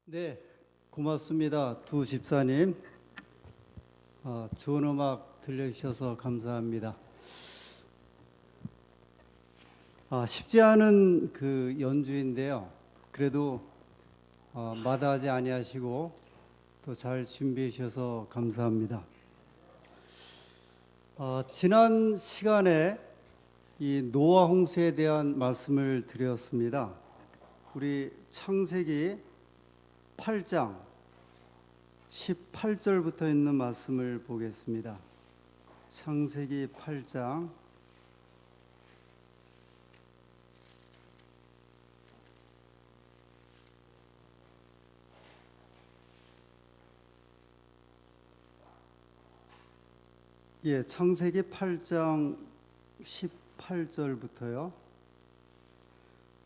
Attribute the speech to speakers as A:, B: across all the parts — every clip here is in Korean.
A: 네, 고맙습니다. 두 집사님. 좋은 음악 들려주셔서 감사합니다. 쉽지 않은 그 연주인데요. 그래도 마다하지 아니하시고 또 잘 준비해 주셔서 감사합니다. 지난 시간에 이 노아 홍수에 대한 말씀을 드렸습니다. 우리 창세기 8장 18절부터 있는 말씀을 보겠습니다. 창세기 8장 18절부터요.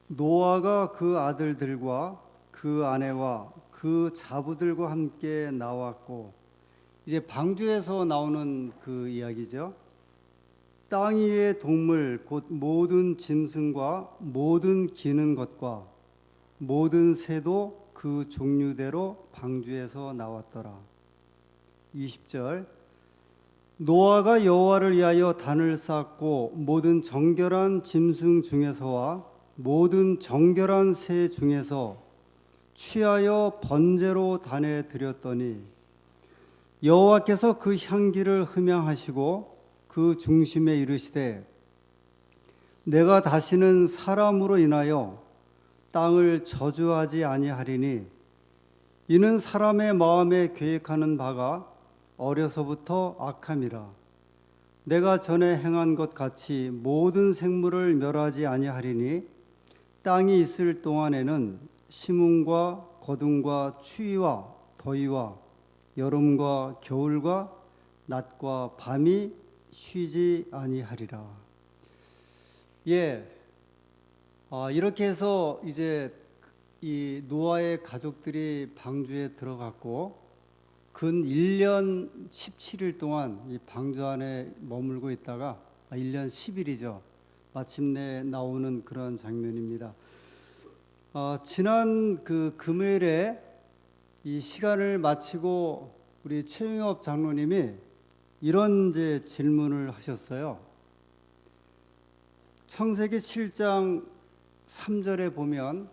A: 노아가 그 아들들과 그 아내와 그 자부들과 함께 나왔고, 이제 방주에서 나오는 그 이야기죠. 땅 위의 동물 곧 모든 짐승과 모든 기는 것과 모든 새도 그 종류대로 방주에서 나왔더라. 20절 노아가 여호와를 위하여 단을 쌓고 모든 정결한 짐승 중에서와 모든 정결한 새 중에서 취하여 번제로 단에 드렸더니 여호와께서 그 향기를 흠향하시고 그 중심에 이르시되 내가 다시는 사람으로 인하여 땅을 저주하지 아니하리니 이는 사람의 마음에 계획하는 바가 어려서부터 악함이라. 내가 전에 행한 것 같이 모든 생물을 멸하지 아니하리니 땅이 있을 동안에는 심음과 거둠과 추위와 더위와 여름과 겨울과 낮과 밤이 쉬지 아니하리라. 이렇게 해서 이제 이 노아의 가족들이 방주에 들어갔고 근 1년 17일 동안 이 방주 안에 머물고 있다가 1년 10일이죠. 마침내 나오는 그런 장면입니다. 지난 그 금요일에 이 시간을 마치고 우리 최영엽 장로님이 이런 이제 질문을 하셨어요. 창세기 7장 3절에 보면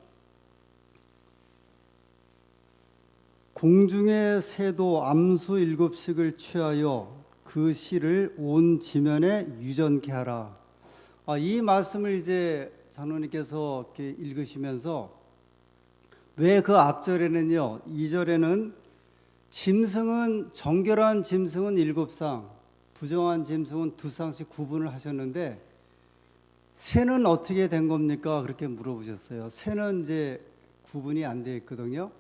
A: 공중의 새도 암수 7씩을 취하여 그 씨를 온 지면에 유전케 하라. 이 말씀을 이제 장로님께서 이렇게 읽으시면서 왜 그 앞절에는요, 2절에는 짐승은 정결한 짐승은 7쌍, 부정한 짐승은 2쌍씩 구분을 하셨는데 새는 어떻게 된 겁니까? 그렇게 물어보셨어요. 새는 이제 구분이 안 되어 있거든요.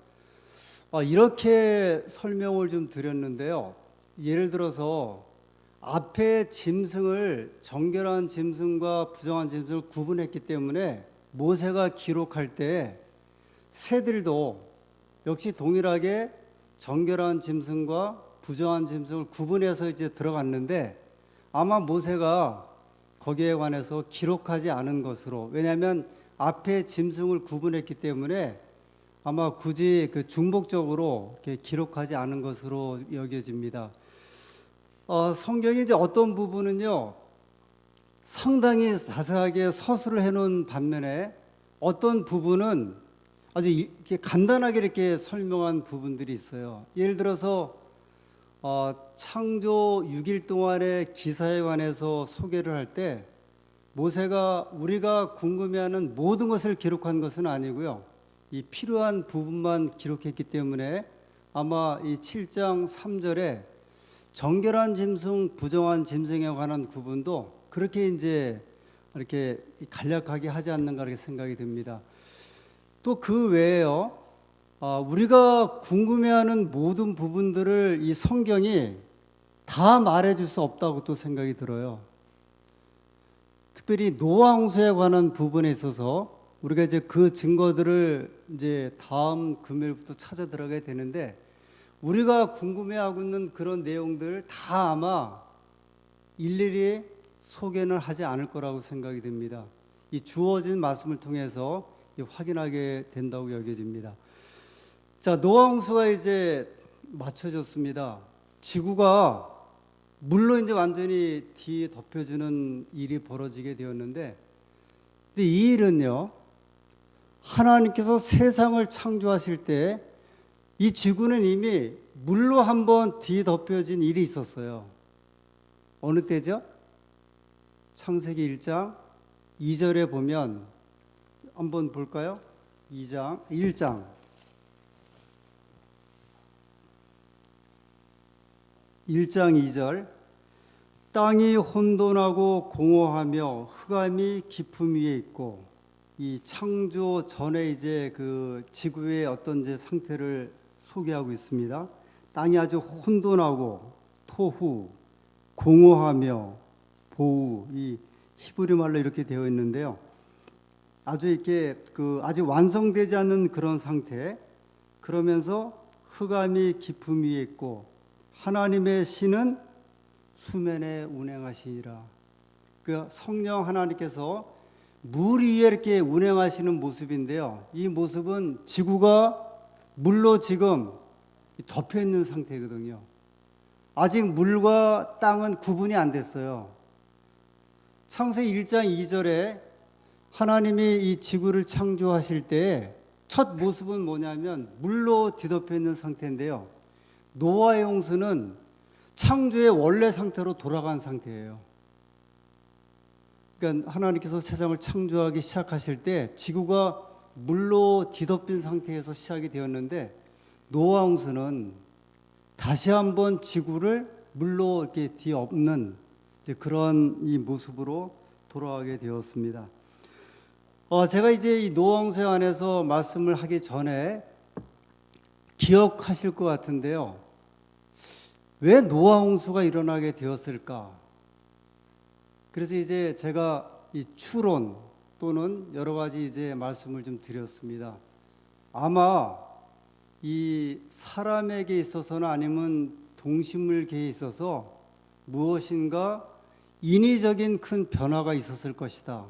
A: 이렇게 설명을 좀 드렸는데요. 예를 들어서 앞에 짐승을 정결한 짐승과 부정한 짐승을 구분했기 때문에 모세가 기록할 때 새들도 역시 동일하게 정결한 짐승과 부정한 짐승을 구분해서 이제 들어갔는데 아마 모세가 거기에 관해서 기록하지 않은 것으로, 왜냐하면 앞에 짐승을 구분했기 때문에 아마 굳이 그 중복적으로 이렇게 기록하지 않은 것으로 여겨집니다. 성경이 이제 어떤 부분은요 상당히 자세하게 서술을 해놓은 반면에 어떤 부분은 아주 이렇게 간단하게 이렇게 설명한 부분들이 있어요. 예를 들어서 창조 6일 동안의 기사에 관해서 소개를 할 때 모세가 우리가 궁금해하는 모든 것을 기록한 것은 아니고요. 이 필요한 부분만 기록했기 때문에 아마 이 7장 3절에 정결한 짐승, 부정한 짐승에 관한 구분도 그렇게 이제 이렇게 간략하게 하지 않는가 이렇게 생각이 듭니다. 또 그 외에요, 우리가 궁금해하는 모든 부분들을 이 성경이 다 말해줄 수 없다고 또 생각이 들어요. 특별히 노아 홍수에 관한 부분에 있어서 우리가 이제 그 증거들을 이제 다음 금요일부터 찾아 들어가야 되는데 우리가 궁금해하고 있는 그런 내용들 다 아마 일일이 소개는 하지 않을 거라고 생각이 됩니다. 이 주어진 말씀을 통해서 확인하게 된다고 여겨집니다. 자, 노아홍수가 이제 맞춰졌습니다. 지구가 물로 이제 완전히 뒤덮여주는 일이 벌어지게 되었는데, 근데 이 일은요, 하나님께서 세상을 창조하실 때 이 지구는 이미 물로 한번 뒤덮여진 일이 있었어요. 어느 때죠? 창세기 1장 2절에 보면 한번 볼까요? 1장 2절 땅이 혼돈하고 공허하며 흑암이 깊음 위에 있고, 이 창조 전에 이제 그 지구의 어떤 이제 상태를 소개하고 있습니다. 땅이 아주 혼돈하고 토후, 공허하며 보우, 이 히브리 말로 이렇게 되어 있는데요. 아주 이렇게 그 아직 완성되지 않는 그런 상태. 그러면서 흑암이 깊음 위에 있고 하나님의 신은 수면에 운행하시니라. 그 성령 하나님께서 물 위에 이렇게 운행하시는 모습인데요. 이 모습은 지구가 물로 지금 덮여 있는 상태거든요. 아직 물과 땅은 구분이 안 됐어요. 창세기 1장 2절에 하나님이 이 지구를 창조하실 때 첫 모습은 뭐냐면 물로 뒤덮여 있는 상태인데요. 노아의 홍수는 창조의 원래 상태로 돌아간 상태예요. 그러니까 하나님께서 세상을 창조하기 시작하실 때 지구가 물로 뒤덮인 상태에서 시작이 되었는데, 노아 홍수는 다시 한번 지구를 물로 이렇게 뒤엎는 그런 이 모습으로 돌아가게 되었습니다. 제가 이제 이 노아 홍수에 관해서 말씀을 하기 전에 기억하실 것 같은데요. 왜 노아 홍수가 일어나게 되었을까? 그래서 이제 제가 이 추론 또는 여러 가지 이제 말씀을 좀 드렸습니다. 아마 이 사람에게 있어서는 아니면 동식물계에 있어서 무엇인가 인위적인 큰 변화가 있었을 것이다.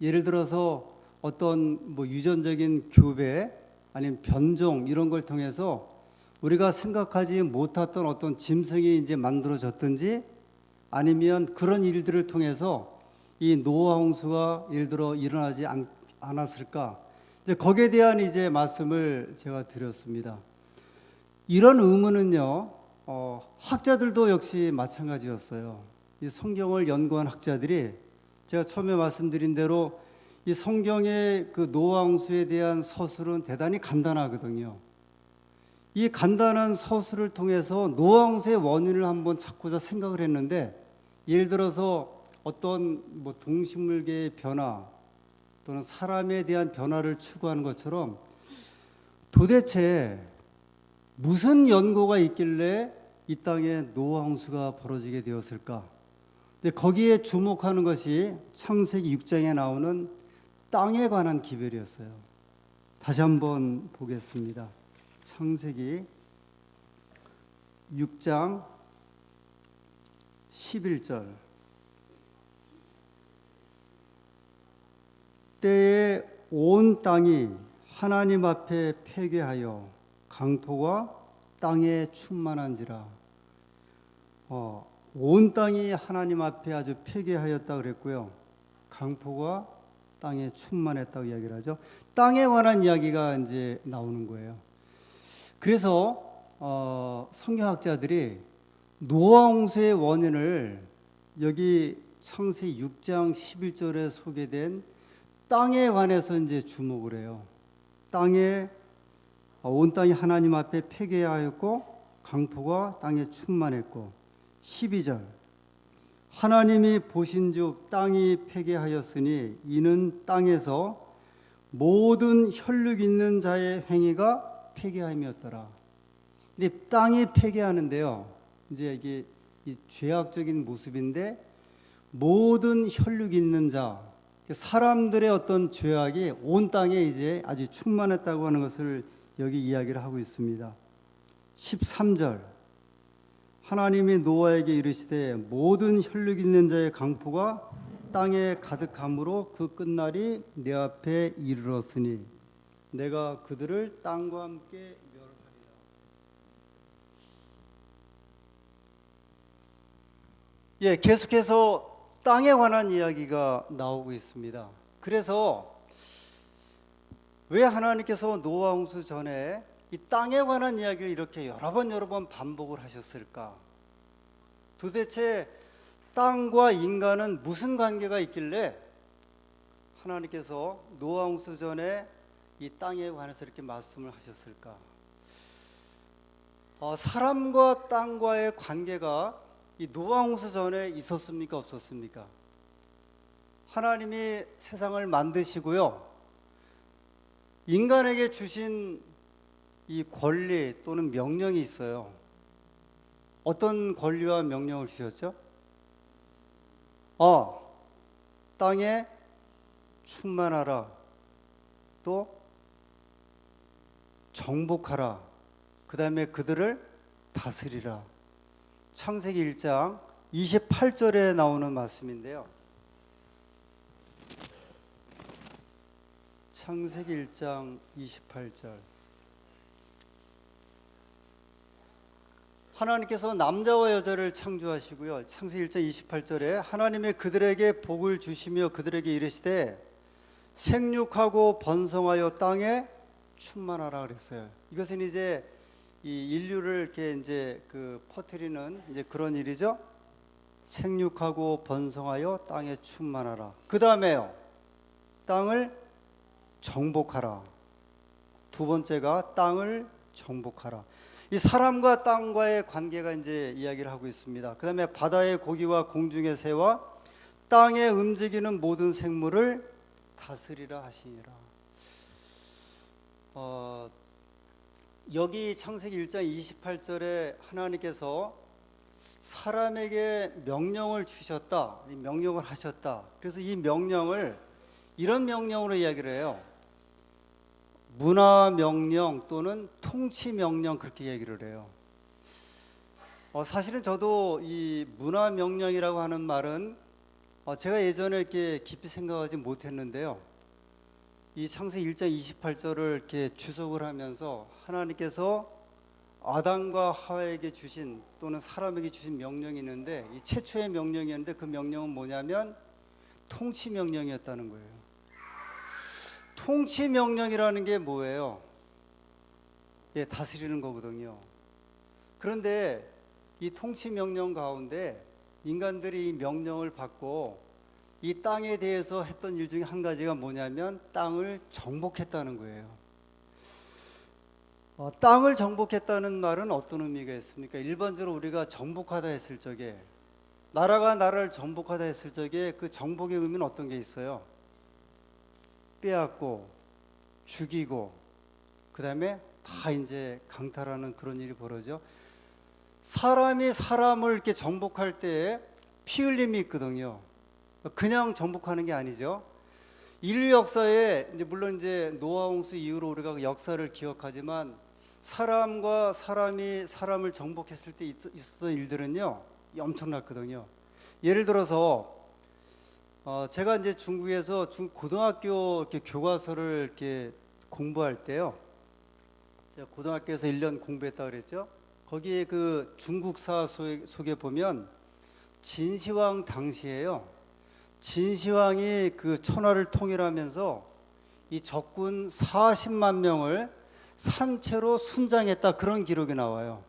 A: 예를 들어서 어떤 뭐 유전적인 교배 아니면 변종 이런 걸 통해서 우리가 생각하지 못했던 어떤 짐승이 이제 만들어졌든지, 아니면 그런 일들을 통해서 이 노아 홍수가 예를 들어 일어나지 않았을까? 이제 거기에 대한 이제 말씀을 제가 드렸습니다. 이런 의문은요, 학자들도 역시 마찬가지였어요. 이 성경을 연구한 학자들이 제가 처음에 말씀드린 대로 이 성경의 그 노아 홍수에 대한 서술은 대단히 간단하거든요. 이 간단한 서술을 통해서 노아 홍수의 원인을 한번 찾고자 생각을 했는데, 예를 들어서 어떤 뭐 동식물계의 변화 또는 사람에 대한 변화를 추구하는 것처럼 도대체 무슨 연고가 있길래 이 땅에 노아 홍수가 벌어지게 되었을까? 근데 거기에 주목하는 것이 창세기 6장에 나오는 땅에 관한 기별이었어요. 다시 한번 보겠습니다. 창세기 6장 11절. 때에 온 땅이 하나님 앞에 폐괴하여 강포가 땅에 충만한지라. 온 땅이 하나님 앞에 아주 폐괴하였다 그랬고요. 강포가 땅에 충만했다고 이야기를 하죠. 땅에 관한 이야기가 이제 나오는 거예요. 그래서 성경학자들이 노아 홍수의 원인을 여기 창세기 6장 11절에 소개된 땅에 관해서 이제 주목을 해요. 온 땅이 하나님 앞에 폐괴하였고 강포가 땅에 충만했고, 12절 하나님이 보신즉 땅이 폐괴하였으니 이는 땅에서 모든 혈육 있는 자의 행위가 폐괴함이었더라. 근데 땅이 폐괴하는데요, 이제 이게 이 죄악적인 모습인데, 모든 혈육 있는 자, 사람들의 어떤 죄악이 온 땅에 이제 아주 충만했다고 하는 것을 여기 이야기를 하고 있습니다. 13절 하나님이 노아에게 이르시되 모든 혈육 있는 자의 강포가 땅에 가득함으로 그 끝날이 내 앞에 이르렀으니 내가 그들을 땅과 함께 멸하리라. 예, 계속해서 땅에 관한 이야기가 나오고 있습니다. 그래서 왜 하나님께서 노아 홍수 전에 이 땅에 관한 이야기를 이렇게 여러 번 반복을 하셨을까? 도대체 땅과 인간은 무슨 관계가 있길래 하나님께서 노아 홍수 전에 이 땅에 관해서 이렇게 말씀을 하셨을까? 사람과 땅과의 관계가 이 노아 홍수 전에 있었습니까? 없었습니까? 하나님이 세상을 만드시고요, 인간에게 주신 이 권리 또는 명령이 있어요. 어떤 권리와 명령을 주셨죠? 땅에 충만하라, 또 정복하라, 그 다음에 그들을 다스리라. 창세기 1장 28절에 나오는 말씀인데요. 창세기 1장 28절. 하나님께서 남자와 여자를 창조하시고요, 창세기 1장 28절에 하나님이 그들에게 복을 주시며 그들에게 이르시되 생육하고 번성하여 땅에 충만하라 그랬어요. 이것은 이제 이 인류를 이렇게 이제 퍼뜨리는 이제 그런 일이죠. 생육하고 번성하여 땅에 충만하라. 그 다음에요, 땅을 정복하라. 두 번째가 땅을 정복하라. 이 사람과 땅과의 관계가 이제 이야기를 하고 있습니다. 그 다음에 바다의 고기와 공중의 새와 땅에 움직이는 모든 생물을 다스리라 하시니라. 여기 창세기 1장 28절에 하나님께서 사람에게 명령을 주셨다, 명령을 하셨다. 그래서 이 명령을 이런 명령으로 이야기를 해요. 문화 명령 또는 통치 명령, 그렇게 얘기를 해요. 사실은 저도 이 문화 명령이라고 하는 말은 제가 예전에 이렇게 깊이 생각하지 못했는데요. 이 창세기 1장 28절을 이렇게 주석을 하면서 하나님께서 아담과 하와에게 주신 또는 사람에게 주신 명령이 있는데, 이 최초의 명령이었는데 그 명령은 뭐냐면 통치 명령이었다는 거예요. 통치 명령이라는 게 뭐예요? 예, 다스리는 거거든요. 그런데 이 통치 명령 가운데 인간들이 이 명령을 받고 이 땅에 대해서 했던 일 중에 한 가지가 뭐냐면 땅을 정복했다는 거예요. 땅을 정복했다는 말은 어떤 의미가 있습니까? 일반적으로 우리가 정복하다 했을 적에, 나라가 나라를 정복하다 했을 적에 그 정복의 의미는 어떤 게 있어요? 빼앗고 죽이고 그 다음에 다 이제 강탈하는 그런 일이 벌어져. 사람이 사람을 이렇게 정복할 때에 피 흘림이 있거든요. 그냥 정복하는 게 아니죠. 인류 역사에 이제 물론 이제 노아 홍수 이후로 우리가 역사를 기억하지만 사람과 사람이 사람을 정복했을 때 있었던 일들은요 엄청났거든요. 예를 들어서 제가 이제 중국에서 고등학교 이렇게 교과서를 이렇게 공부할 때요, 제가 고등학교에서 1년 공부했다 그랬죠. 거기에 그 중국사 속에 보면 진시황 당시에요, 진시황이 그 천하를 통일하면서 이 적군 40만 명을 산채로 순장했다, 그런 기록이 나와요.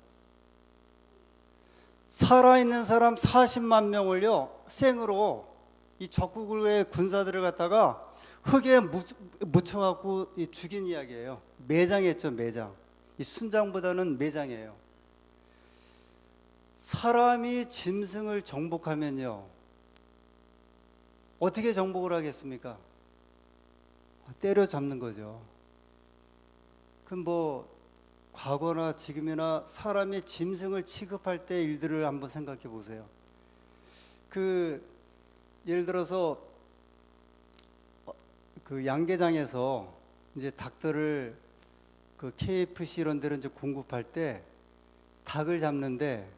A: 살아있는 사람 40만 명을요 생으로 이 적국의 군사들을 갖다가 흙에 묻혀갖고 죽인 이야기예요. 매장했죠, 매장. 이 순장보다는 매장이에요. 사람이 짐승을 정복하면요 어떻게 정복을 하겠습니까? 때려잡는 거죠. 그럼 뭐 과거나 지금이나 사람이 짐승을 취급할 때 일들을 한번 생각해 보세요. 예를 들어서 그 양계장에서 이제 닭들을 그 KFC 이런 데로 이제 공급할 때 닭을 잡는데,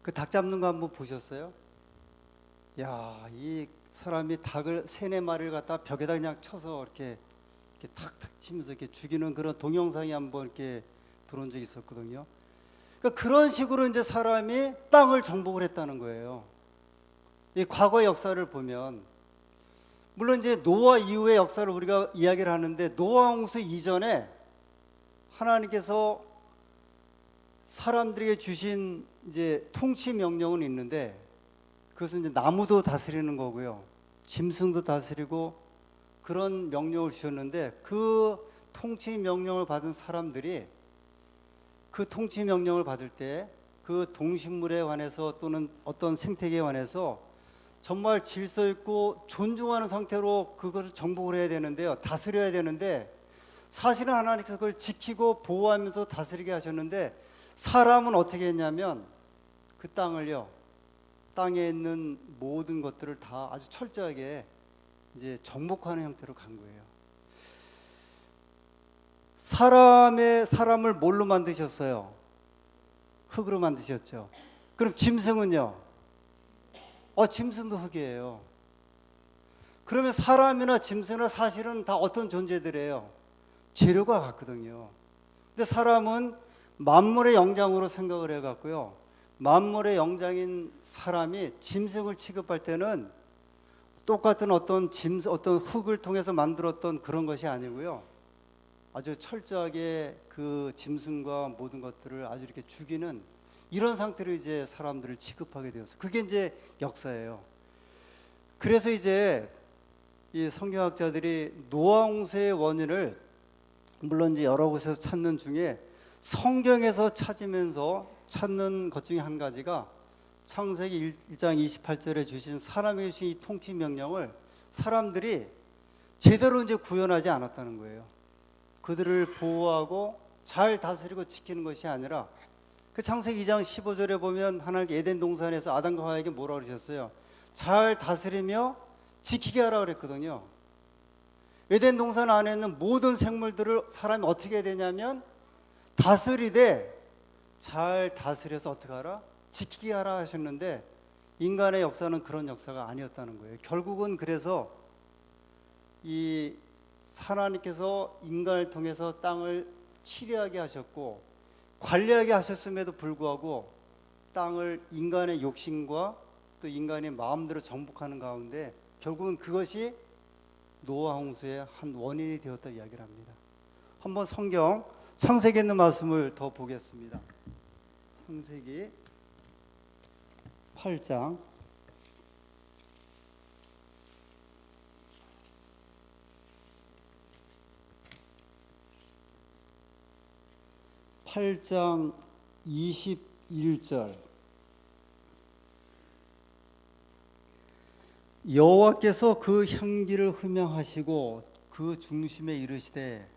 A: 그 닭 잡는 거 한번 보셨어요? 야, 이 사람이 닭을 3-4마리를 갖다 벽에다 그냥 쳐서 이렇게 이렇게 탁탁 치면서 이렇게 죽이는 그런 동영상이 한번 이렇게 들어온 적이 있었거든요. 그러니까 그런 식으로 이제 사람이 땅을 정복을 했다는 거예요. 이 과거 역사를 보면, 물론 이제 노아 이후의 역사를 우리가 이야기를 하는데, 노아 홍수 이전에 하나님께서 사람들에게 주신 이제 통치 명령은 있는데, 그것은 이제 나무도 다스리는 거고요, 짐승도 다스리고 그런 명령을 주셨는데, 그 통치 명령을 받은 사람들이 그 통치 명령을 받을 때 그 동식물에 관해서 또는 어떤 생태계에 관해서 정말 질서 있고 존중하는 상태로 그것을 정복을 해야 되는데요, 다스려야 되는데, 사실은 하나님께서 그걸 지키고 보호하면서 다스리게 하셨는데, 사람은 어떻게 했냐면 그 땅을요, 땅에 있는 모든 것들을 다 아주 철저하게 이제 정복하는 형태로 간 거예요. 사람을 뭘로 만드셨어요? 흙으로 만드셨죠. 그럼 짐승은요? 짐승도 흙이에요. 그러면 사람이나 짐승이나 사실은 다 어떤 존재들이에요? 재료가 같거든요. 근데 사람은 만물의 영장으로 생각을 해갖고요, 만물의 영장인 사람이 짐승을 취급할 때는 똑같은 어떤 흙을 통해서 만들었던 그런 것이 아니고요, 아주 철저하게 그 짐승과 모든 것들을 아주 이렇게 죽이는 이런 상태로 이제 사람들을 취급하게 되어서, 그게 이제 역사예요. 그래서 이제 이 성경학자들이 노아 홍수의 원인을 물론 이제 여러 곳에서 찾는 중에 성경에서 찾는 것 중에 한 가지가 창세기 1장 28절에 주신 사람에게 주신 이 통치 명령을 사람들이 제대로 이제 구현하지 않았다는 거예요. 그들을 보호하고 잘 다스리고 지키는 것이 아니라, 그 창세기 2장 15절에 보면 하나님께 에덴 동산에서 아담과 하와에게 뭐라고 그러셨어요? 잘 다스리며 지키게 하라 그랬거든요. 에덴 동산 안에 있는 모든 생물들을 사람이 어떻게 해야 되냐면 다스리되 잘 다스려서 어떻게 하라? 지키게 하라 하셨는데, 인간의 역사는 그런 역사가 아니었다는 거예요. 결국은 그래서 이 하나님께서 인간을 통해서 땅을 치리하게 하셨고 관리하게 하셨음에도 불구하고 땅을 인간의 욕심과 또 인간의 마음대로 정복하는 가운데 결국은 그것이 노아 홍수의 한 원인이 되었다 이야기를 합니다. 한번 성경 창세기에 있는 말씀을 더 보겠습니다. 창세기 8장 21절. 여호와께서 그 향기를 흠양하시고 그 중심에 이르시되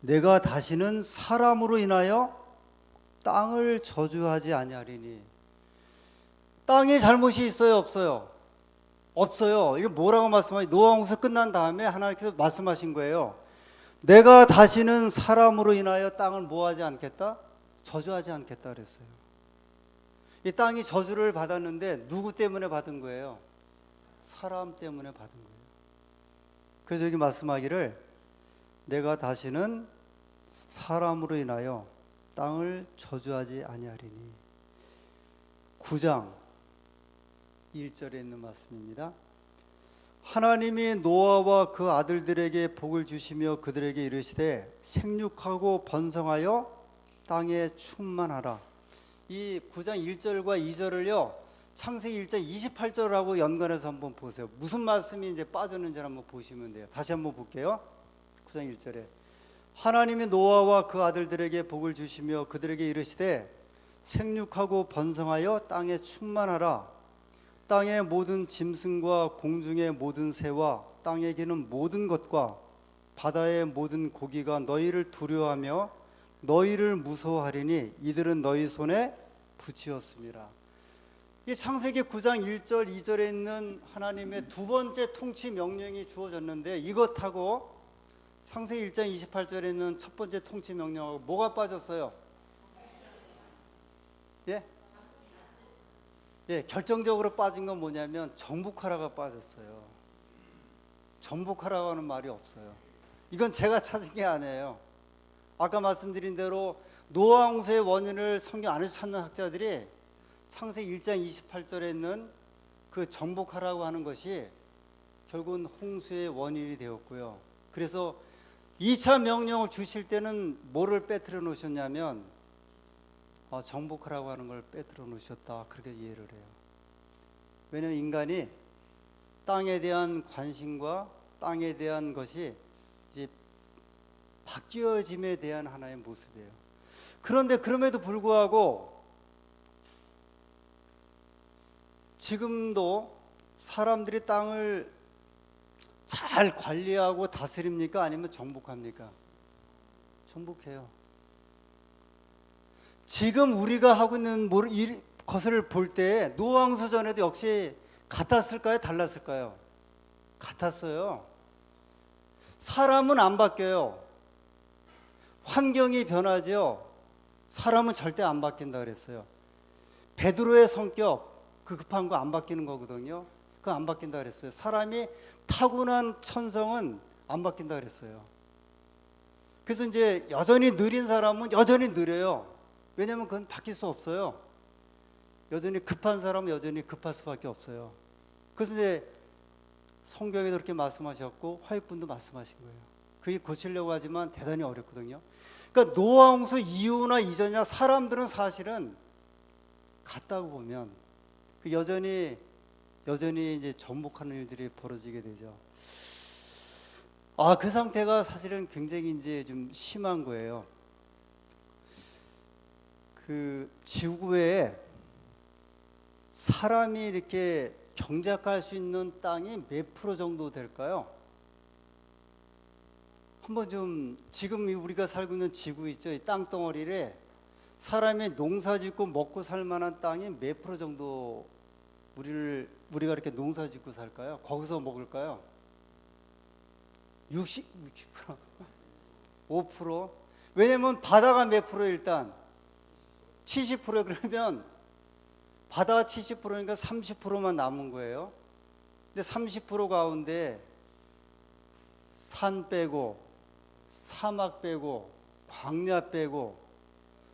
A: 내가 다시는 사람으로 인하여 땅을 저주하지 아니하리니. 땅에 잘못이 있어요, 없어요? 없어요. 이게 뭐라고 말씀하시? 노아 홍수 끝난 다음에 하나님께서 말씀하신 거예요. 내가 다시는 사람으로 인하여 땅을 뭐하지 않겠다? 저주하지 않겠다 그랬어요. 이 땅이 저주를 받았는데 누구 때문에 받은 거예요? 사람 때문에 받은 거예요. 그래서 여기 말씀하기를 내가 다시는 사람으로 인하여 땅을 저주하지 아니하리니. 9장 1절에 있는 말씀입니다. 하나님이 노아와 그 아들들에게 복을 주시며 그들에게 이르시되 생육하고 번성하여 땅에 충만하라. 이 9장 1절과 2절을요 창세기 1장 28절하고 연관해서 한번 보세요. 무슨 말씀이 이제 빠졌는지 한번 보시면 돼요. 다시 한번 볼게요. 9장 1절에 하나님이 노아와 그 아들들에게 복을 주시며 그들에게 이르시되 생육하고 번성하여 땅에 충만하라. 땅의 모든 짐승과 공중의 모든 새와 땅에 기는 모든 것과 바다의 모든 고기가 너희를 두려워하며 너희를 무서워하리니 이들은 너희 손에 붙이었습니다. 이 창세기 9장 1절 2절에 있는 하나님의 두 번째 통치 명령이 주어졌는데, 이것하고 창세기 1장 28절에 있는 첫 번째 통치 명령하고 뭐가 빠졌어요? 결정적으로 빠진 건 뭐냐면 정복하라가 빠졌어요. 정복하라고 하는 말이 없어요. 이건 제가 찾은 게 아니에요. 아까 말씀드린 대로 노아 홍수의 원인을 성경 안에서 찾는 학자들이 창세기 1장 28절에 있는 그 정복하라고 하는 것이 결국은 홍수의 원인이 되었고요. 그래서 2차 명령을 주실 때는 뭐를 빼뜨려 놓으셨냐면 정복하라고 하는 걸 빼뜨려 놓으셨다, 그렇게 이해를 해요. 왜냐하면 인간이 땅에 대한 관심과 땅에 대한 것이 이제 바뀌어짐에 대한 하나의 모습이에요. 그런데 그럼에도 불구하고 지금도 사람들이 땅을 잘 관리하고 다스립니까? 아니면 정복합니까? 정복해요. 지금 우리가 하고 있는 것을 볼 때 노아 홍수 전에도 역시 같았을까요? 달랐을까요? 같았어요. 사람은 안 바뀌어요. 환경이 변하죠. 사람은 절대 안 바뀐다 그랬어요. 베드로의 성격, 그 급한 거 안 바뀌는 거거든요. 그거 안 바뀐다 그랬어요. 사람이 타고난 천성은 안 바뀐다 그랬어요. 그래서 이제 여전히 느린 사람은 여전히 느려요. 왜냐하면 그건 바뀔 수 없어요. 여전히 급한 사람은 여전히 급할 수밖에 없어요. 그래서 이제 성경에도 그렇게 말씀하셨고 화육분도 말씀하신 거예요. 그게 고치려고 하지만 대단히 어렵거든요. 그러니까 노아 홍수 이후나 이전이나 사람들은 사실은 같다고 보면 그 여전히 이제 전복하는 일들이 벌어지게 되죠. 그 상태가 사실은 굉장히 이제 좀 심한 거예요. 그 지구에 사람이 이렇게 경작할 수 있는 땅이 몇 프로 정도 될까요? 한번 좀 지금 우리가 살고 있는 지구 있죠? 이 땅덩어리를 사람이 농사짓고 먹고 살 만한 땅이 몇 프로 정도 우리가 이렇게 농사짓고 살까요? 거기서 먹을까요? 60%? 5%? 왜냐면 바다가 몇 프로 일단 70% 그러면 바다가 70%니까 30%만 남은 거예요. 근데 30% 가운데 산 빼고 사막 빼고 광야 빼고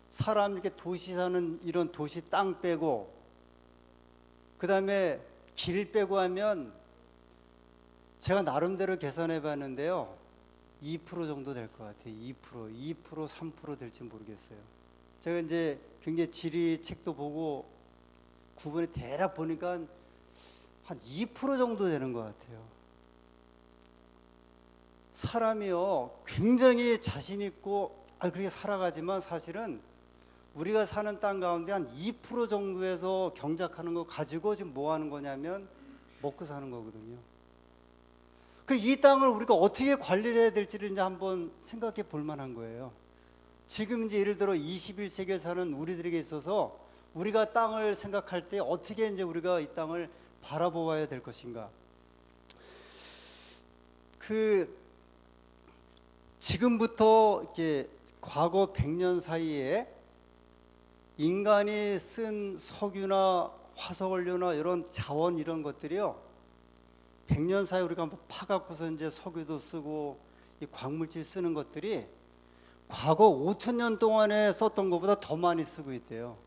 A: 사람 이렇게 도시 사는 이런 도시 땅 빼고 그 다음에 길 빼고 하면 제가 나름대로 계산해 봤는데요. 2% 정도 될 것 같아요. 2%, 3% 될지 모르겠어요. 제가 이제 굉장히 지리 책도 보고 구분에 대략 보니까 한 2% 정도 되는 것 같아요. 사람이요 굉장히 자신 있고 그렇게 살아가지만 사실은 우리가 사는 땅 가운데 한 2% 정도에서 경작하는 거 가지고 지금 뭐 하는 거냐면 먹고 사는 거거든요. 이 땅을 우리가 어떻게 관리를 해야 될지를 이제 한번 생각해 볼 만한 거예요. 지금 이제 예를 들어 21세기에 사는 우리들에게 있어서 우리가 땅을 생각할 때 어떻게 이제 우리가 이 땅을 바라보아야 될 것인가. 지금부터 이렇게 과거 100년 사이에 인간이 쓴 석유나 화석연료나 이런 자원 이런 것들이요 100년 사이에 우리가 한번 파갖고서 이제 석유도 쓰고 이 광물질 쓰는 것들이 과거 5,000년 동안에 썼던 것보다 더 많이 쓰고 있대요.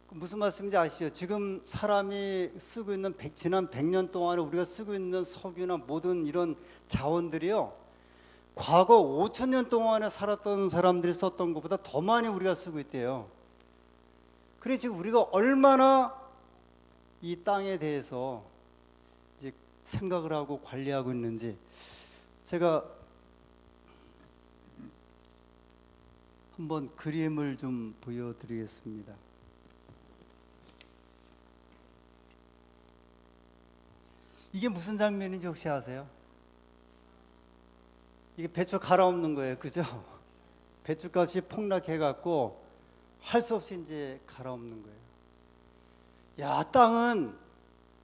A: 무슨 말씀인지 아시죠? 지금 사람이 쓰고 있는 지난 100년 동안에 우리가 쓰고 있는 석유나 모든 이런 자원들이요 과거 5,000년 동안에 살았던 사람들이 썼던 것보다 더 많이 우리가 쓰고 있대요. 그래서 지금 우리가 얼마나 이 땅에 대해서 이제 생각을 하고 관리하고 있는지 제가 한번 그림을 좀 보여드리겠습니다. 이게 무슨 장면인지 혹시 아세요? 이게 배추 갈아엎는 거예요. 그죠? 배추값이 폭락해갖고 할 수 없이 이제 갈아엎는 거예요. 야, 땅은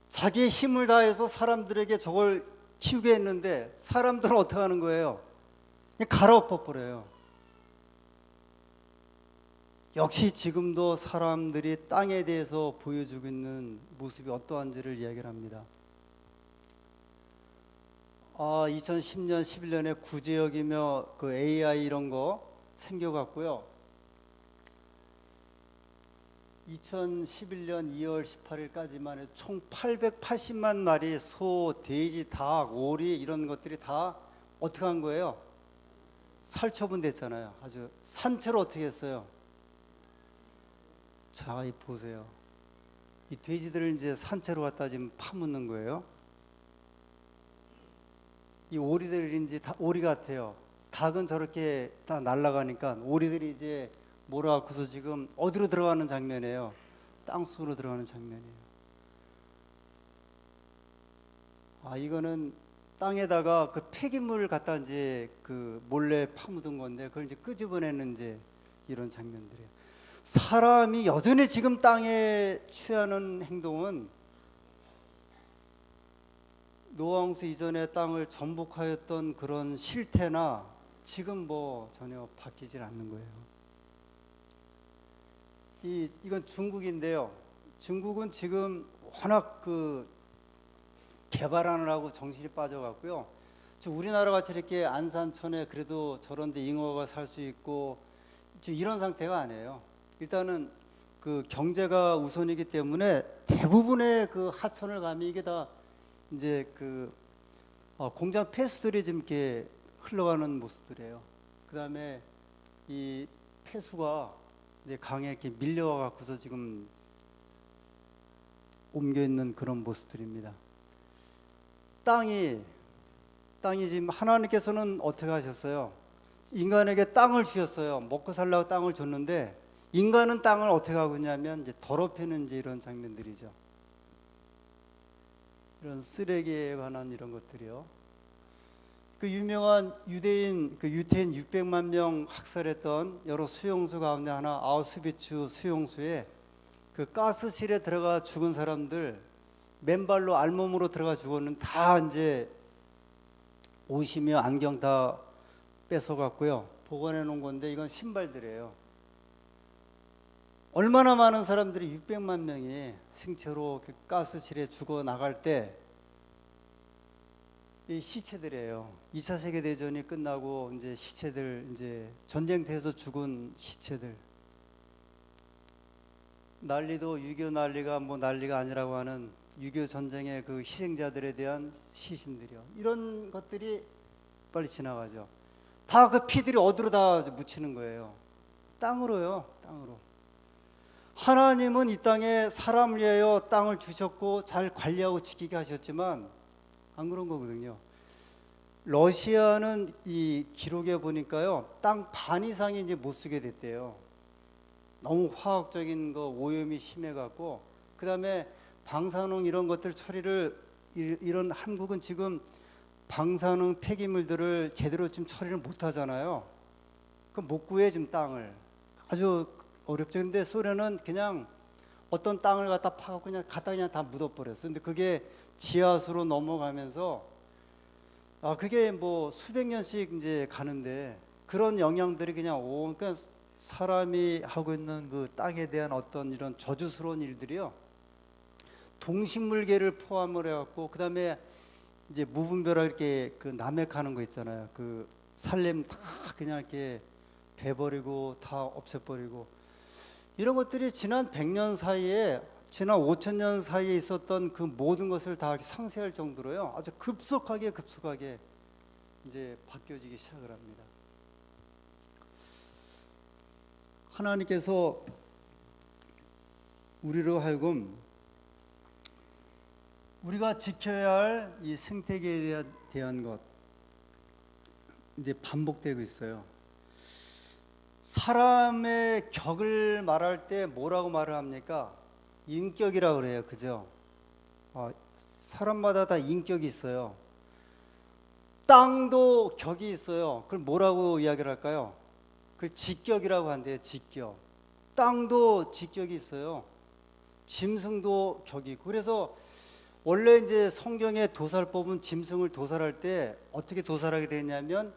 A: 자기의 힘을 다해서 사람들에게 저걸 키우게 했는데 사람들은 어떻게 하는 거예요? 그냥 갈아엎어 버려요. 역시 지금도 사람들이 땅에 대해서 보여주고 있는 모습이 어떠한지를 이야기를 합니다. 2010년, 11년에 구제역이며 그 AI 이런 거 생겨갔고요. 2011년 2월 18일까지만 해도 총 880만 마리 소, 돼지, 닭, 오리 이런 것들이 다 어떻게 한 거예요? 살처분됐잖아요. 아주 산채로 어떻게 했어요? 자, 이 보세요. 이 돼지들을 이제 산채로 갖다 지금 파묻는 거예요. 이 오리들인지 다 오리 같아요. 닭은 저렇게 다 날아가니까 오리들이 이제 몰아갖고서 지금 어디로 들어가는 장면이에요? 땅속으로 들어가는 장면이에요. 이거는 땅에다가 그 폐기물을 갖다 이제 그 몰래 파묻은 건데 그걸 이제 끄집어내는 이제 이런 장면들이에요. 사람이 여전히 지금 땅에 취하는 행동은 노아홍수 이전에 땅을 전복하였던 그런 실태나 지금 뭐 전혀 바뀌질 않는 거예요. 이건 중국인데요. 중국은 지금 워낙 그 개발하느라고 정신이 빠져갖고요. 우리나라 같이 이렇게 안산천에 그래도 저런데 잉어가 살 수 있고 지금 이런 상태가 아니에요. 일단은 그 경제가 우선이기 때문에 대부분의 그 하천을 가면 이게 다 이제 그 공장 폐수들이 지금 이렇게 흘러가는 모습들이에요. 그 다음에 이 폐수가 이제 강에 이렇게 밀려와 갖고서 지금 옮겨 있는 그런 모습들입니다. 땅이 지금 하나님께서는 어떻게 하셨어요? 인간에게 땅을 주셨어요. 먹고 살라고 땅을 줬는데 인간은 땅을 어떻게 하고 있냐면 이제 더럽히는 이제 이런 장면들이죠. 이런 쓰레기에 관한 이런 것들이요. 그 유명한 유대인 그 유태인 600만 명 학살했던 여러 수용소 가운데 하나 아우슈비츠 수용소에 그 가스실에 들어가 죽은 사람들 맨발로 알몸으로 들어가 죽었는 다 이제 옷이며 안경 다 뺏어갔고요. 보관해 놓은 건데 이건 신발들이에요. 얼마나 많은 사람들이 600만 명이 생체로 그 가스실에 죽어 나갈 때 이 시체들이에요. 2차 세계 대전이 끝나고 이제 시체들 이제 전쟁터에서 죽은 시체들. 난리도 6.25 난리가 뭐 난리가 아니라고 하는 6.25 전쟁의 그 희생자들에 대한 시신들이요. 이런 것들이 빨리 지나가죠. 다 그 피들이 어디로 다 묻히는 거예요? 땅으로요. 땅으로. 하나님은 이 땅에 사람을 위하여 땅을 주셨고 잘 관리하고 지키게 하셨지만 안 그런 거거든요. 러시아는 이 기록에 보니까요, 땅 반 이상이 이제 못 쓰게 됐대요. 너무 화학적인 거 오염이 심해갖고, 그 다음에 방사능 이런 것들 처리를 이런 한국은 지금 방사능 폐기물들을 제대로 좀 처리를 못 하잖아요. 그 못 구해 지금 땅을 아주 어렵죠. 근데 소련은 그냥 어떤 땅을 갖다 파갖고 그냥 다 묻어버렸어요. 근데 그게 지하수로 넘어가면서 그게 뭐 수백 년씩 이제 가는데 그런 영향들이 그냥 그러니까 사람이 하고 있는 그 땅에 대한 어떤 이런 저주스러운 일들이요. 동식물계를 포함을 해갖고 그 다음에 이제 무분별하게 이렇게 그 남획하는 거 있잖아요. 그 살렘 다 그냥 이렇게 베버리고 다 없애버리고 이런 것들이 지난 100년 사이에 지난 5000년 사이에 있었던 그 모든 것을 다 상쇄할 정도로요. 아주 급속하게 이제 바뀌어지기 시작을 합니다. 하나님께서 우리로 하여금 우리가 지켜야 할 이 생태계에 대한 것 이제 반복되고 있어요. 사람의 격을 말할 때 뭐라고 말을 합니까? 인격이라고 그래요. 그죠? 사람마다 다 인격이 있어요. 땅도 격이 있어요. 그걸 뭐라고 이야기를 할까요? 그걸 직격이라고 한대요. 직격. 땅도 직격이 있어요. 짐승도 격이 있고. 그래서 원래 이제 성경의 도살법은 짐승을 도살할 때 어떻게 도살하게 되냐면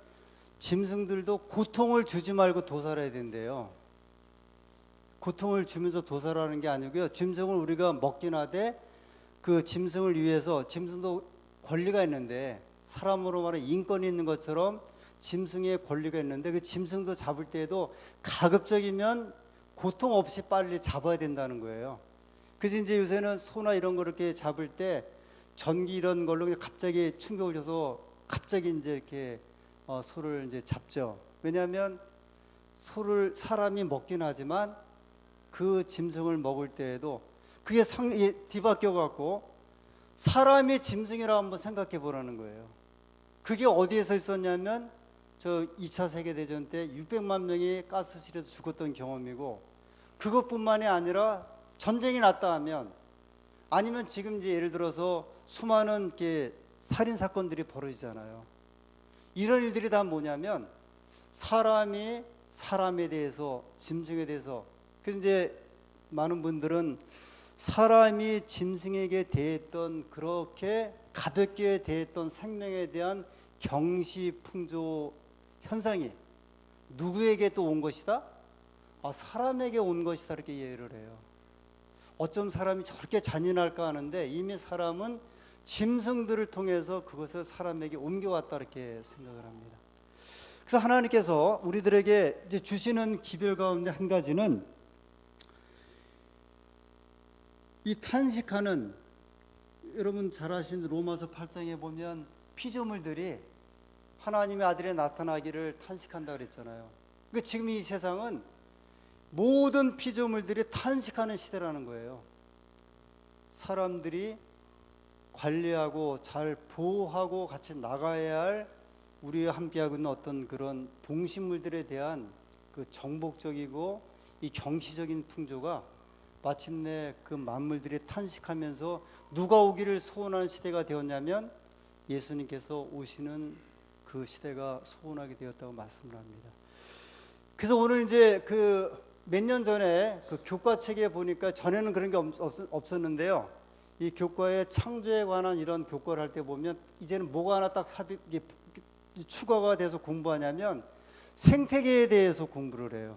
A: 짐승들도 고통을 주지 말고 도살해야 된대요. 고통을 주면서 도살하는 게 아니고요. 짐승을 우리가 먹긴 하되 그 짐승을 위해서 짐승도 권리가 있는데 사람으로 말해 인권이 있는 것처럼 짐승의 권리가 있는데 그 짐승도 잡을 때에도 가급적이면 고통 없이 빨리 잡아야 된다는 거예요. 그래서 이제 요새는 소나 이런 거 이렇게 잡을 때 전기 이런 걸로 그냥 갑자기 충격을 줘서 갑자기 이제 이렇게 소를 이제 잡죠. 왜냐하면 소를 사람이 먹긴 하지만 그 짐승을 먹을 때에도 그게 뒤바뀌어 갖고 사람이 짐승이라고 한번 생각해 보라는 거예요. 그게 어디에서 있었냐면 저 2차 세계대전 때 600만 명이 가스실에서 죽었던 경험이고, 그것뿐만이 아니라 전쟁이 났다 하면, 아니면 지금 이제 예를 들어서 수많은 이렇게 살인 사건들이 벌어지잖아요. 이런 일들이 다 뭐냐면 사람이 사람에 대해서, 짐승에 대해서, 그래서 이제 많은 분들은 사람이 짐승에게 대했던, 그렇게 가볍게 대했던 생명에 대한 경시풍조 현상이 누구에게 또 온 것이다? 사람에게 온 것이다, 이렇게 이해를 해요. 어쩜 사람이 저렇게 잔인할까 하는데 이미 사람은 짐승들을 통해서 그것을 사람에게 옮겨왔다, 이렇게 생각을 합니다. 그래서 하나님께서 우리들에게 이제 주시는 기별 가운데 한 가지는 이 탄식하는, 여러분 잘 아시는 로마서 8장에 보면 피조물들이 하나님의 아들이 나타나기를 탄식한다 그랬잖아요. 그러니까 지금 이 세상은 모든 피조물들이 탄식하는 시대라는 거예요. 사람들이 관리하고 잘 보호하고 같이 나가야 할, 우리와 함께하고 있는 어떤 그런 동식물들에 대한 그 정복적이고 이 경시적인 풍조가 마침내 그 만물들이 탄식하면서 누가 오기를 소원하는 시대가 되었냐면 예수님께서 오시는 그 시대가 소원하게 되었다고 말씀을 합니다. 그래서 오늘 이제 그 몇 년 전에 그 교과책에 보니까, 전에는 그런 게 없었는데요. 이 교과에 창조에 관한 이런 교과를 할 때 보면 이제는 뭐가 하나 딱 추가가 돼서 공부하냐면 생태계에 대해서 공부를 해요.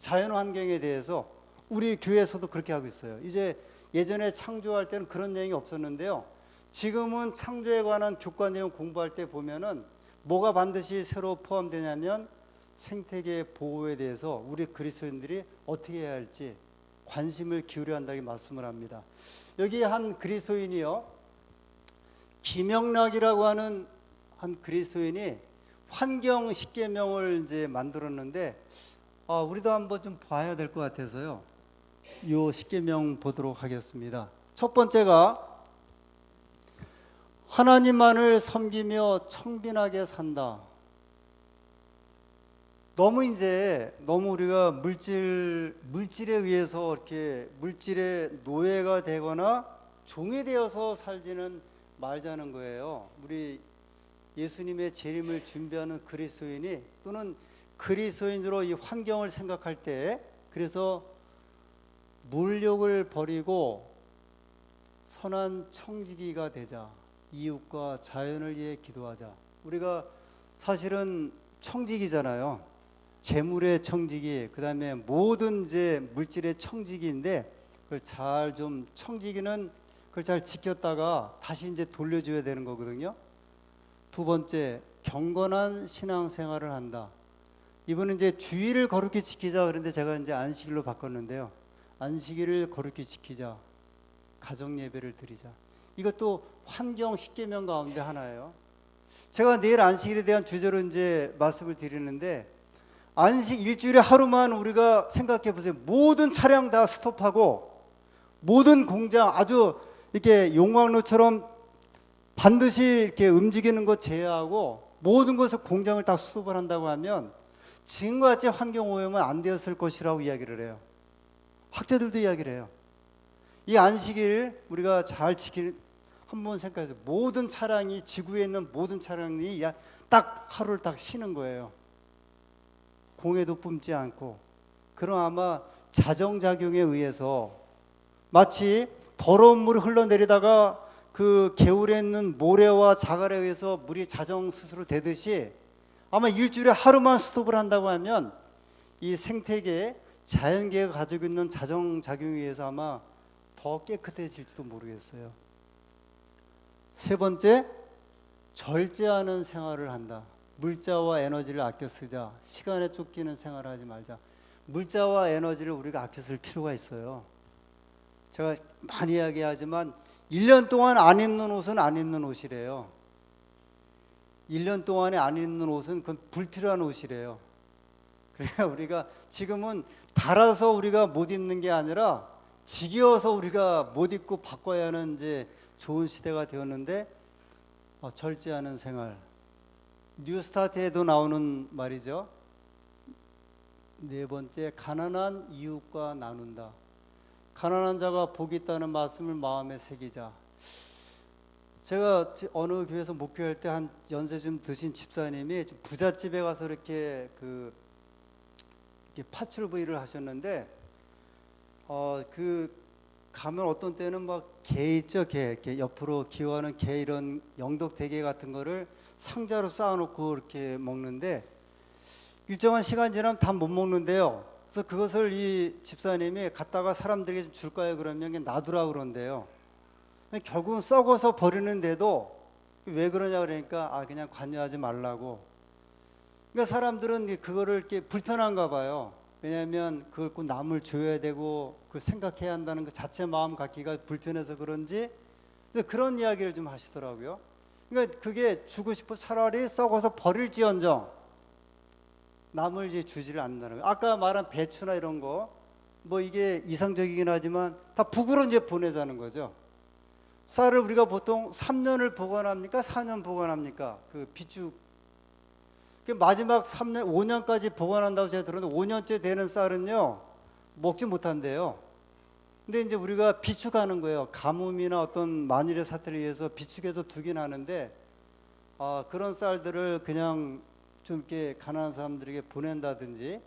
A: 자연 환경에 대해서. 우리 교회에서도 그렇게 하고 있어요. 이제 예전에 창조할 때는 그런 내용이 없었는데요. 지금은 창조에 관한 교과 내용 공부할 때 보면은 뭐가 반드시 새로 포함되냐면 생태계 보호에 대해서 우리 그리스도인들이 어떻게 해야 할지 관심을 기울여야 한다고 말씀을 합니다. 여기 한 그리스도인이요, 김영락이라고 하는 한 그리스도인이 환경 10계명을 이제 만들었는데 우리도 한번 좀 봐야 될 것 같아서요. 요 10계명 보도록 하겠습니다. 첫 번째가 하나님만을 섬기며 청빈하게 산다. 너무 우리가 물질에 의해서 이렇게 물질의 노예가 되거나 종이 되어서 살지는 말자는 거예요. 우리 예수님의 재림을 준비하는 그리스도인이, 또는 그리스도인으로 이 환경을 생각할 때, 그래서 물욕을 버리고 선한 청지기가 되자, 이웃과 자연을 위해 기도하자. 우리가 사실은 청지기잖아요. 재물의 청지기, 그 다음에 모든 이제 물질의 청지기인데, 그걸 청지기는 그걸 잘 지켰다가 다시 이제 돌려줘야 되는 거거든요. 두 번째, 경건한 신앙생활을 한다. 이번은 이제 주일을 거룩히 지키자 그런데 제가 이제 안식일로 바꿨는데요. 안식일을 거룩히 지키자, 가정 예배를 드리자. 이것도 환경 10계명 가운데 하나예요. 제가 내일 안식일에 대한 주제로 이제 말씀을 드리는데, 안식 일주일에 하루만 우리가 생각해 보세요. 모든 차량 다 스톱하고 모든 공장 아주 이렇게 용광로처럼 반드시 이렇게 움직이는 것 제외하고 모든 것을 공장을 다 스톱을 한다고 하면 지금과 같이 환경 오염은 안 되었을 것이라고 이야기를 해요. 학자들도 이야기를 해요. 이 안식일 우리가 잘 한번 생각해서 모든 차량이, 지구에 있는 모든 차량이 딱 하루를 딱 쉬는 거예요. 공해도 뿜지 않고. 그럼 아마 자정작용에 의해서 마치 더러운 물이 흘러내리다가 그 개울에 있는 모래와 자갈에 의해서 물이 자정 스스로 되듯이 아마 일주일에 하루만 스톱을 한다고 하면 이 생태계, 자연계가 가지고 있는 자정작용에 의해서 아마 더 깨끗해질지도 모르겠어요. 세 번째, 절제하는 생활을 한다. 물자와 에너지를 아껴 쓰자. 시간에 쫓기는 생활을 하지 말자. 물자와 에너지를 우리가 아껴 쓸 필요가 있어요. 제가 많이 이야기하지만 1년 동안 안 입는 옷은 안 입는 옷이래요. 1년 동안에 안 입는 옷은 그건 불필요한 옷이래요. 그러니까 우리가 지금은 달아서 우리가 못 입는 게 아니라 지겨워서 우리가 못 입고 바꿔야 하는 이제 좋은 시대가 되었는데, 절제하는 생활. 뉴스타트에도 나오는 말이죠. 네 번째, 가난한 이웃과 나눈다. 가난한 자가 복이 있다는 말씀을 마음에 새기자. 제가 어느 교회에서 목회할 때 한 연세 좀 드신 집사님이 부잣집에 가서 이렇게 파출부의를 하셨는데, 가면 어떤 때는 막 게 있죠, 게 이렇게 옆으로 기어가는 게, 이런 영덕대게 같은 거를 상자로 쌓아놓고 이렇게 먹는데 일정한 시간 지나면 다 못 먹는데요. 그래서 그것을 이 집사님이 갖다가 사람들에게 좀 줄까요? 그러면 그냥 놔두라 그런대요. 결국은 썩어서 버리는데도 왜 그러냐 그러니까 그냥 관여하지 말라고. 그러니까 사람들은 그거를 이렇게 불편한가 봐요. 왜냐하면 그걸 꼭 남을 줘야 되고 그 생각해야 한다는 그 자체 마음 갖기가 불편해서 그런지 그런 이야기를 좀 하시더라고요. 그러니까 그게 주고 싶어 차라리 썩어서 버릴지언정 남을 이제 주지를 않는다는 거예요. 아까 말한 배추나 이런 거 뭐 이게 이상적이긴 하지만 다 북으로 이제 보내자는 거죠. 쌀을 우리가 보통 3년을 보관합니까? 4년 보관합니까? 그 비축. 마지막 3년, 5년까지 보관한다고 제가 들었는데 5년째 되는 쌀은요 먹지 못한대요. 근데 이제 우리가 비축하는 거예요. 가뭄이나 어떤 만일의 사태를 위해서 비축해서 두긴 하는데 그런 쌀들을 그냥 좀 이렇게 가난한 사람들에게 보낸다든지,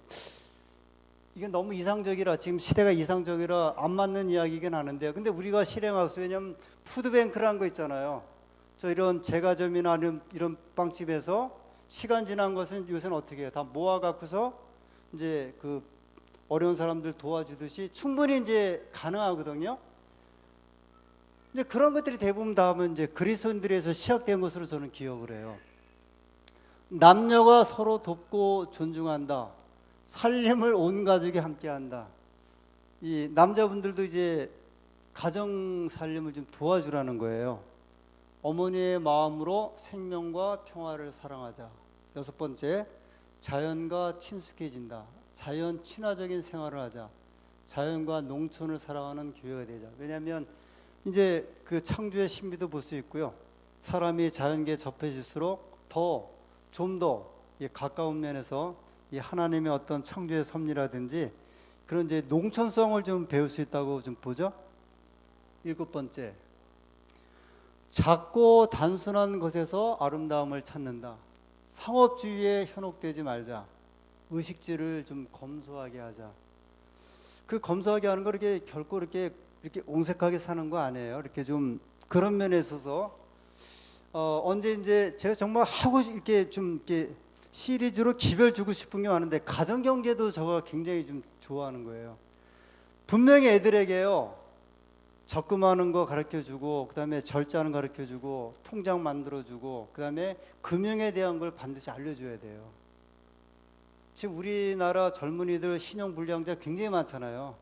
A: 이게 너무 이상적이라, 지금 시대가 이상적이라 안 맞는 이야기긴 하는데요. 근데 우리가 실행하고 있어요. 왜냐하면 푸드뱅크라는 거 있잖아요. 저 이런 제과점이나 이런 빵집에서 시간 지난 것은 요새는 어떻게 해요? 다 모아 갖고서 이제 그 어려운 사람들 도와주듯이 충분히 이제 가능하거든요. 근데 그런 것들이 대부분 다 하면 이제 그리스도인들에서 시작된 것으로 저는 기억을 해요. 남녀가 서로 돕고 존중한다. 살림을 온 가족이 함께한다. 이 남자분들도 이제 가정 살림을 좀 도와주라는 거예요. 어머니의 마음으로 생명과 평화를 사랑하자. 6번째, 자연과 친숙해진다. 자연 친화적인 생활을 하자. 자연과 농촌을 사랑하는 교회가 되자. 왜냐하면 이제 그 창조의 신비도 볼 수 있고요. 사람이 자연계에 접해질수록 좀 더 가까운 면에서 이 하나님의 어떤 창조의 섭리라든지 그런 이제 농촌성을 좀 배울 수 있다고 좀 보죠. 7번째, 작고 단순한 것에서 아름다움을 찾는다. 상업주의에 현혹되지 말자. 의식주를 좀 검소하게 하자. 그 검소하게 하는 거 이렇게 결코 이렇게 옹색하게 사는 거 아니에요. 이렇게 좀 그런 면에 있어서 언제 이제 제가 정말 하고 이렇게 좀 이렇게 시리즈로 기별 주고 싶은 게 많은데 가정 경제도 저가 굉장히 좀 좋아하는 거예요. 분명히 애들에게요 적금하는 거 가르쳐 주고, 그다음에 절제하는 거 가르쳐 주고, 통장 만들어 주고, 그다음에 금융에 대한 걸 반드시 알려줘야 돼요. 지금 우리나라 젊은이들 신용 불량자 굉장히 많잖아요.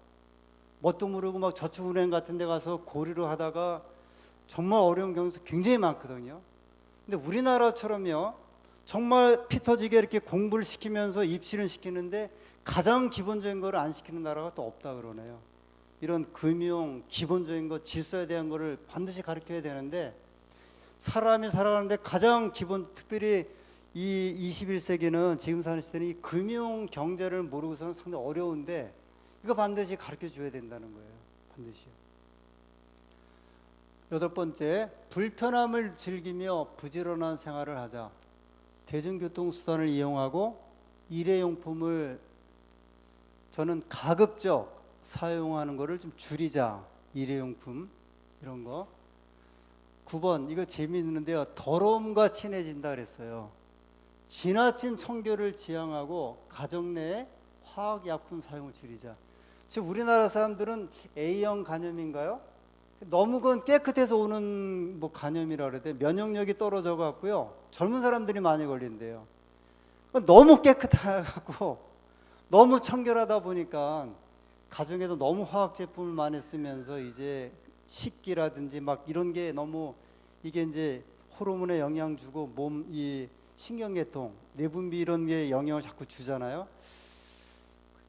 A: 뭣도 모르고 막 저축은행 같은 데 가서 고리로 하다가 정말 어려운 경우가 굉장히 많거든요. 근데 우리나라처럼요 정말 피 터지게 이렇게 공부를 시키면서 입시를 시키는데 가장 기본적인 걸 안 시키는 나라가 또 없다 그러네요. 이런 금융 기본적인 것, 질서에 대한 거를 반드시 가르쳐야 되는데 사람이 살아가는데 가장 기본, 특별히 이 21세기는 지금 사는 시대는 이 금융 경제를 모르고서는 상당히 어려운데 이거 반드시 가르쳐 줘야 된다는 거예요. 반드시요. 8번째, 불편함을 즐기며 부지런한 생활을 하자. 대중교통수단을 이용하고 일회용품을 저는 가급적 사용하는 거를 좀 줄이자. 일회용품 이런 거. 9번, 이거 재미있는데요. 더러움과 친해진다 그랬어요. 지나친 청결을 지향하고 가정 내에 화학약품 사용을 줄이자. 지금 우리나라 사람들은 A형 간염인가요? 너무 그건 깨끗해서 오는 뭐 간염이라 그래야 돼. 면역력이 떨어져 갖고요. 젊은 사람들이 많이 걸린대요. 너무 깨끗하고 너무 청결하다 보니까 가정에도 너무 화학 제품을 많이 쓰면서 이제 식기라든지 막 이런 게 너무 이게 이제 호르몬에 영향 주고 몸 이 신경계통, 내분비 이런 게 영향을 자꾸 주잖아요.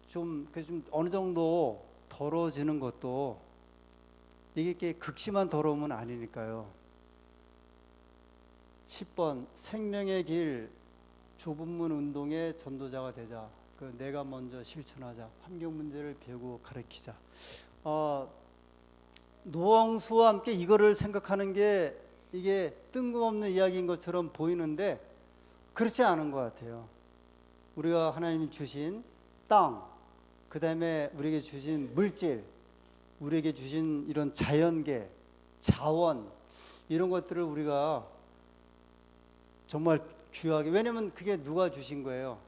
A: 좀 어느 정도 더러워지는 것도 이게 이렇게 극심한 더러움은 아니니까요. 10번 생명의 길 좁은 문 운동의 전도자가 되자. 내가 먼저 실천하자. 환경 문제를 배우고 가르치자. 노홍수와 함께 이거를 생각하는 게 이게 뜬금없는 이야기인 것처럼 보이는데 그렇지 않은 것 같아요. 우리가 하나님이 주신 땅, 그 다음에 우리에게 주신 물질, 우리에게 주신 이런 자연계, 자원 이런 것들을 우리가 정말 귀하게, 왜냐면 그게 누가 주신 거예요?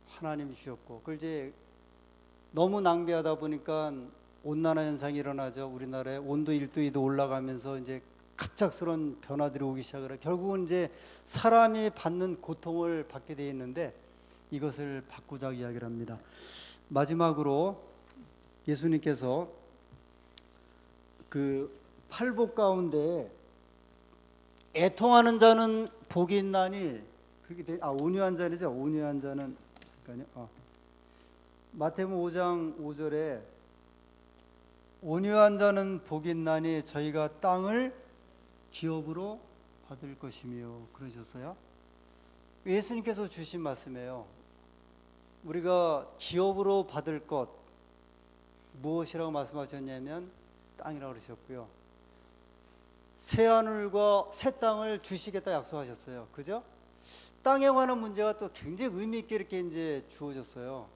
A: 하나님이 주셨고, 그걸 이제 너무 낭비하다 보니까 온난화 현상이 일어나죠. 우리나라에 온도 1도 2도 올라가면서 이제 갑작스러운 변화들이 오기 시작을 해요. 결국은 이제 사람이 받는 고통을 받게 돼 있는데 이것을 바꾸자 이야기를 합니다. 마지막으로 예수님께서 그 팔복 가운데 애통하는 자는 복이 있나니, 그렇게 온유한 자이죠. 온유한 자는, 그러니까요. 마태복음 5장 5절에 온유한 자는 복이 있나니 저희가 땅을 기업으로 받을 것이며 그러셨어요. 예수님께서 주신 말씀이에요. 우리가 기업으로 받을 것 무엇이라고 말씀하셨냐면 땅이라고 그러셨고요. 새 하늘과 새 땅을 주시겠다 약속하셨어요. 그죠? 땅에 관한 문제가 또 굉장히 의미 있게 이렇게 이제 주어졌어요.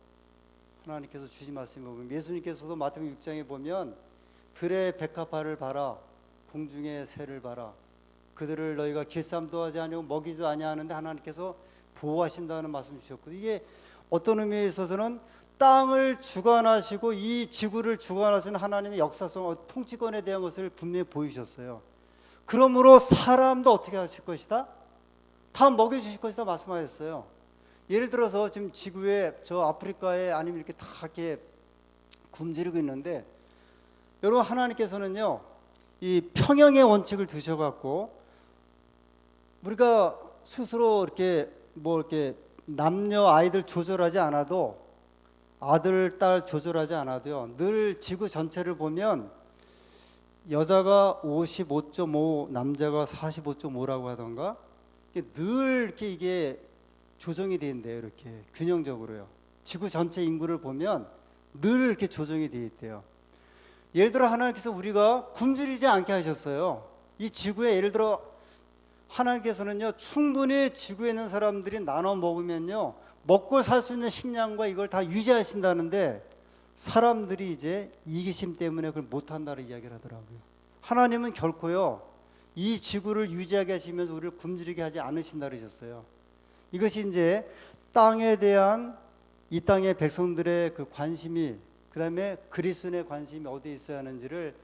A: 하나님께서 주신 말씀이 보면 예수님께서도 마태복음 6장에 보면 들의 백합화를 봐라, 공중의 새를 봐라. 그들을 너희가 길쌈도 하지 아니하고 먹이도 아니하는데 하나님께서 보호하신다는 말씀 주셨거든요. 이게 어떤 의미에 있어서는 땅을 주관하시고 이 지구를 주관하시는 하나님의 역사성, 통치권에 대한 것을 분명히 보이셨어요. 그러므로 사람도 어떻게 하실 것이다? 다 먹여주실 것이다 말씀하셨어요. 예를 들어서 지금 지구에 저 아프리카에 아니면 이렇게 다 이렇게 굶주리고 있는데, 여러분 하나님께서는요 이 평형의 원칙을 두셔갖고 우리가 스스로 이렇게 뭐 이렇게 남녀 아이들 조절하지 않아도, 아들 딸 조절하지 않아도요, 늘 지구 전체를 보면 여자가 55.5 남자가 45.5라고 하던가 늘 이렇게 이게 조정이 된대요. 이렇게 균형적으로요. 지구 전체 인구를 보면 늘 이렇게 조정이 되어 있대요. 예를 들어 하나님께서 우리가 굶주리지 않게 하셨어요. 이 지구에 예를 들어 하나님께서는요 충분히 지구에 있는 사람들이 나눠 먹으면요 먹고 살 수 있는 식량과 이걸 다 유지하신다는데 사람들이 이제 이기심 때문에 그걸 못한다는 이야기를 하더라고요. 하나님은 결코요 이 지구를 유지하게 하시면서 우리를 굶주리게 하지 않으신다 그러셨어요. 이것이 이제 땅에 대한 이 땅의 백성들의 그 관심이, 그 다음에 그리스도인의 관심이 어디에 있어야 하는지를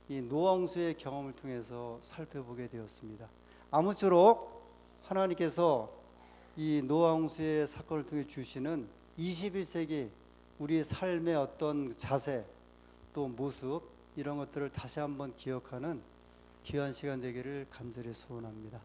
A: 이 노아홍수의 경험을 통해서 살펴보게 되었습니다. 아무쪼록 하나님께서 이 노아홍수의 사건을 통해 주시는 21세기 우리 삶의 어떤 자세 또 모습 이런 것들을 다시 한번 기억하는 귀한 시간 되기를 간절히 소원합니다.